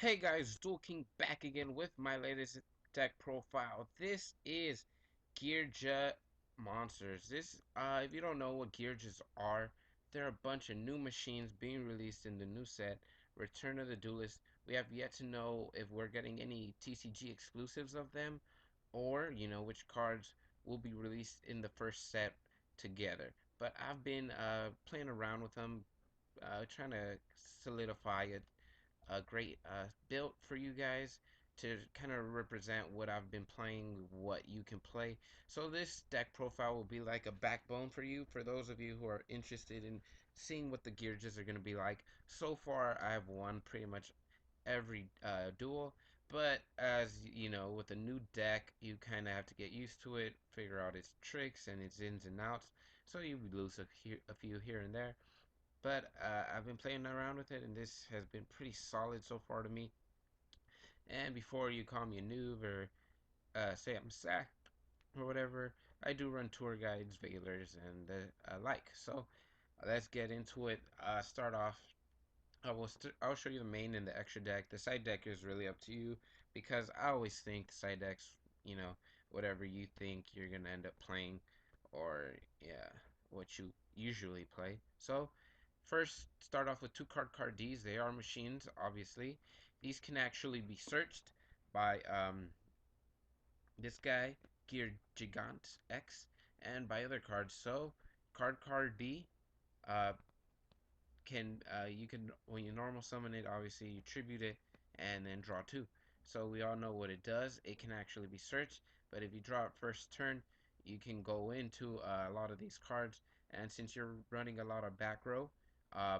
Hey guys, Dual King back again with my latest deck profile. This is Geargia monsters. If you don't know what Geargias are, they're a bunch of new machines being released in the new set, Return of the Duelist. We have yet to know if we're getting any TCG exclusives of them, or which cards will be released in the first set together. But I've been playing around with them, trying to solidify a great build for you guys to kind of represent what I've been playing, what you can play. So this deck profile will be like a backbone for you, for those of you who are interested in seeing what the Gearges are going to be like. So far, I've won pretty much every duel, but as you know, with a new deck, you kind of have to get used to it, figure out its tricks and its ins and outs, so you lose a few here and there. But I've been playing around with it, and this has been pretty solid so far to me. And before you call me a noob or say I'm sacked or whatever, I do run tour guides, veilers, and like. So let's get into it. Start off. I'll show you the main and the extra deck. The side deck is really up to you because I always think the side decks, whatever you think you're gonna end up playing, or yeah, what you usually play. So first, start off with two card Ds. They are machines, obviously. These can actually be searched by this guy, Gear Gigant X, and by other cards. So, card D uh, can you can, when you normal summon it, obviously you tribute it and then draw two. So we all know what it does. It can actually be searched, but if you draw it first turn, you can go into a lot of these cards. And since you're running a lot of back row, uh,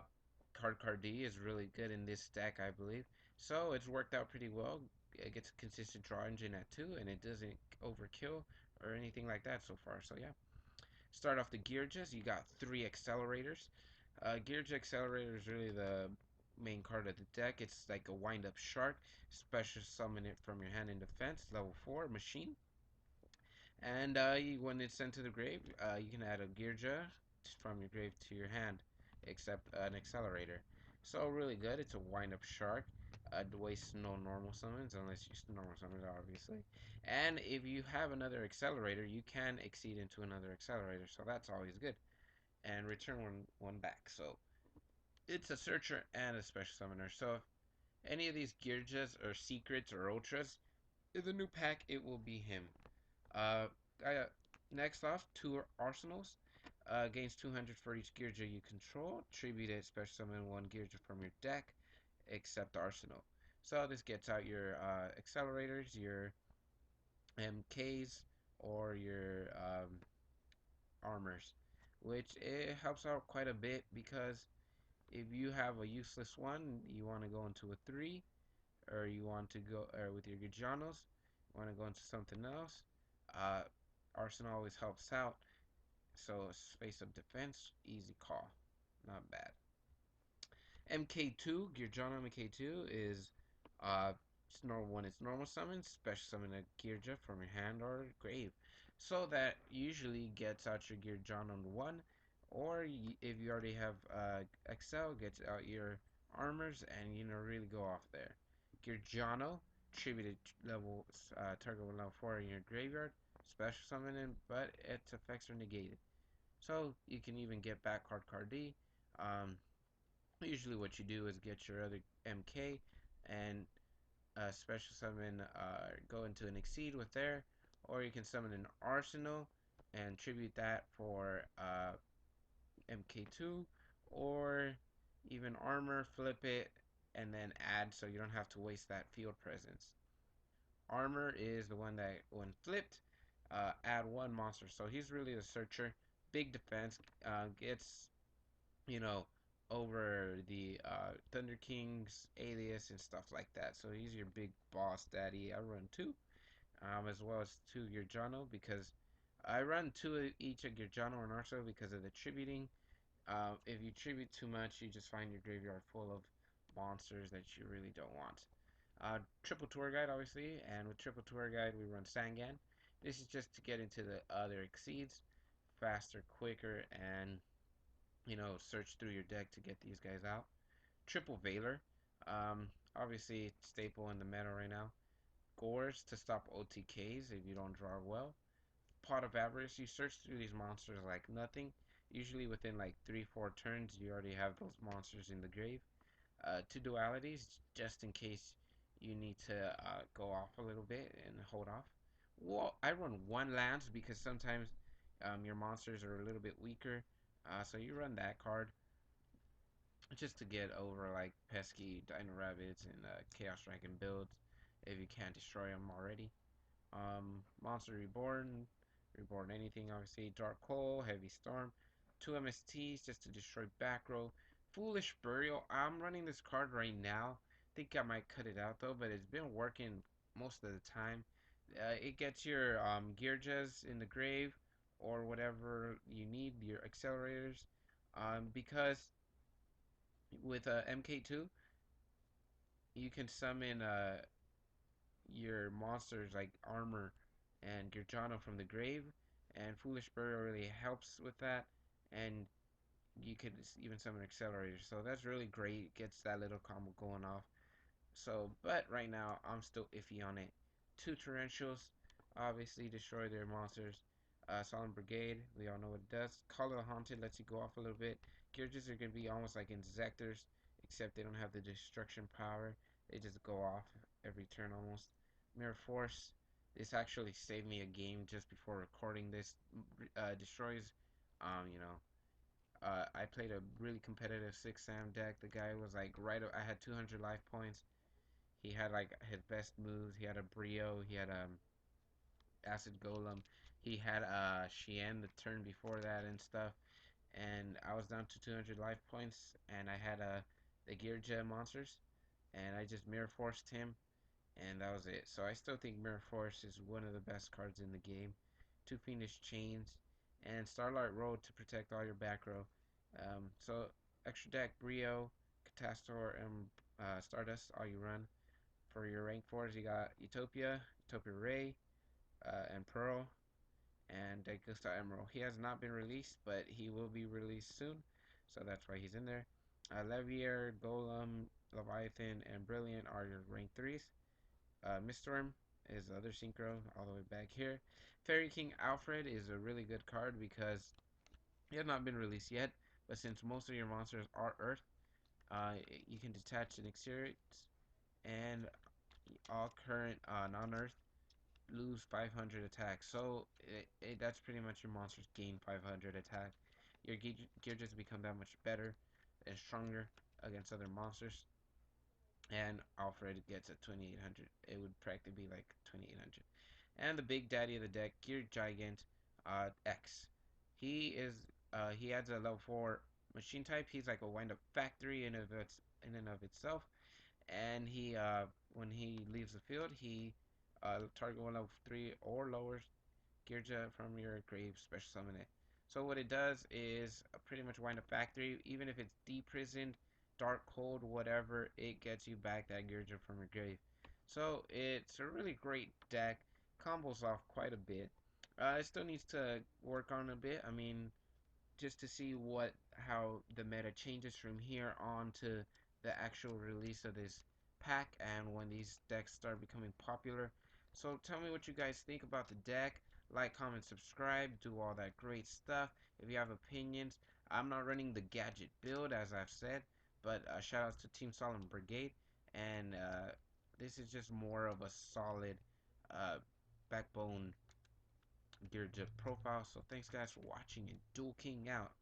card D is really good in this deck, I believe. So it's worked out pretty well. It gets a consistent draw engine at 2, and it doesn't overkill or anything like that so far. So yeah. Start off the Geargias. You got 3 accelerators. Geargia Accelerator is really the main card of the deck. It's like a wind-up shark. Special summon it from your hand in defense. Level 4 machine. And when it's sent to the grave, you can add a Geargia from your grave to your hand, except an accelerator. So really good. It's a wind-up shark. Wastes no normal summons unless you normal summon it, obviously. And if you have another accelerator, you can exceed into another accelerator. So that's always good. And return one back. So it's a searcher and a special summoner. So if any of these Gearjas or secrets or ultras in the new pack, it will be him. Uh, I, Next off, two arsenals. Gains 200 for each Gearja you control. Tribute it, special summon one Gearja from your deck, except arsenal. So this gets out your accelerators, your MKs, or your armors, which it helps out quite a bit because if you have a useless one, you want to go into a 3, or you want to go, or with your Gijanos, you want to go into something else. Uh, Arsenal always helps out, so space of defense, easy call, not bad. MK2, Gearjano MK2 is it's normal when it's normal summon, special summon a Gearja from your hand or grave. So that usually gets out your Gearjano on 1, or if you already have Excel, gets out your armors and really go off there. Gearjano, tributed level target with level 4 in your graveyard, special summon it, but its effects are negated. So you can even get back card D. Um, Usually what you do is get your other MK and special summon, go into an Exceed with there, or you can summon an Arsenal and tribute that for MK2, or even Armor, flip it, and then add so you don't have to waste that field presence. Armor is the one that, when flipped, add one monster. So he's really the searcher. Big defense, gets you know, over the Thunder King's alias and stuff like that. So he's your big boss daddy. I run two, as well as two Geargiano because I run two of each of Geargiano and Arso because of the tributing. If you tribute too much, you just find your graveyard full of monsters that you really don't want. Triple tour guide, obviously, and with triple tour guide, we run Sangan. This is just to get into the other exceeds faster, quicker, and search through your deck to get these guys out. Triple Veiler. Obviously, it's staple in the meta right now. Gores to stop OTKs if you don't draw well. Pot of Avarice, you search through these monsters like nothing. Usually within like 3-4 turns, you already have those monsters in the grave. Two dualities, just in case you need to go off a little bit and hold off. Well, I run one lance because sometimes your monsters are a little bit weaker. So you run that card just to get over like pesky Dino-rabbits and Chaos Dragon builds if you can't destroy them already. Monster Reborn, Reborn anything obviously, Dark Hole, Heavy Storm, 2 MSTs just to destroy back row. Foolish Burial, I'm running this card right now. Think I might cut it out though, but it's been working most of the time. It gets your Geargias in the grave or whatever you need, your accelerators. Because with MK2, you can summon your monsters like Armor and Geargia from the grave, and Foolish Burial really helps with that, and you could even summon Accelerator, so that's really great, gets that little combo going off. So, but right now, I'm still iffy on it. Two Torrentials, obviously destroy their monsters. Solemn Brigade, we all know what it does. Call of the Haunted lets you go off a little bit. Gearges are going to be almost like Inzectors, except they don't have the destruction power. They just go off every turn almost. Mirror Force, this actually saved me a game just before recording this. Destroys, you know, I played a really competitive 6-Sam deck. The guy was like I had 200 life points. He had like his best moves. He had a Brio. He had Acid Golem. He had Shien the turn before that and stuff. And I was down to 200 life points, and I had the Geargia monsters, and I just mirror forced him, and that was it. So I still think Mirror Force is one of the best cards in the game. Two Fiendish Chains, and Starlight Road to protect all your back row. So extra deck Brio, Catastor, and Stardust, all you run. For your rank 4s, you got Utopia, Utopia Ray, and Pearl, and Degusta Emerald. He has not been released, but he will be released soon, so that's why he's in there. Levier, Golem, Leviathan, and Brilliant are your rank 3s. Miststorm is the other synchro all the way back here. Fairy King Alfred is a really good card because he has not been released yet, but since most of your monsters are Earth, you can detach an Exterior, and all current non-Earth lose 500 attack. So that's pretty much your monsters gain 500 attack. Your gear just become that much better and stronger against other monsters. And Alfred gets at 2800. It would practically be like 2800. And the big daddy of the deck, Gear Gigant X. He adds a level 4 machine type. He's like a wind up factory in and of itself. And he when he leaves the field, he target one level 3 or lower Geargia from your grave, special summon it. So what it does is pretty much wind up factory. Even if it's deprisoned, dark, cold, whatever, it gets you back that Geargia from your grave. So it's a really great deck. Combos off quite a bit. It still needs to work on a bit. I mean, just to see how the meta changes from here on to the actual release of this pack and when these decks start becoming popular. So tell me what you guys think about the deck. Like, comment, subscribe, do all that great stuff. If you have opinions, I'm not running the gadget build as I've said, but shout outs to Team Solemn Brigade, and this is just more of a solid backbone Geargia profile. So thanks guys for watching, and Dual King out.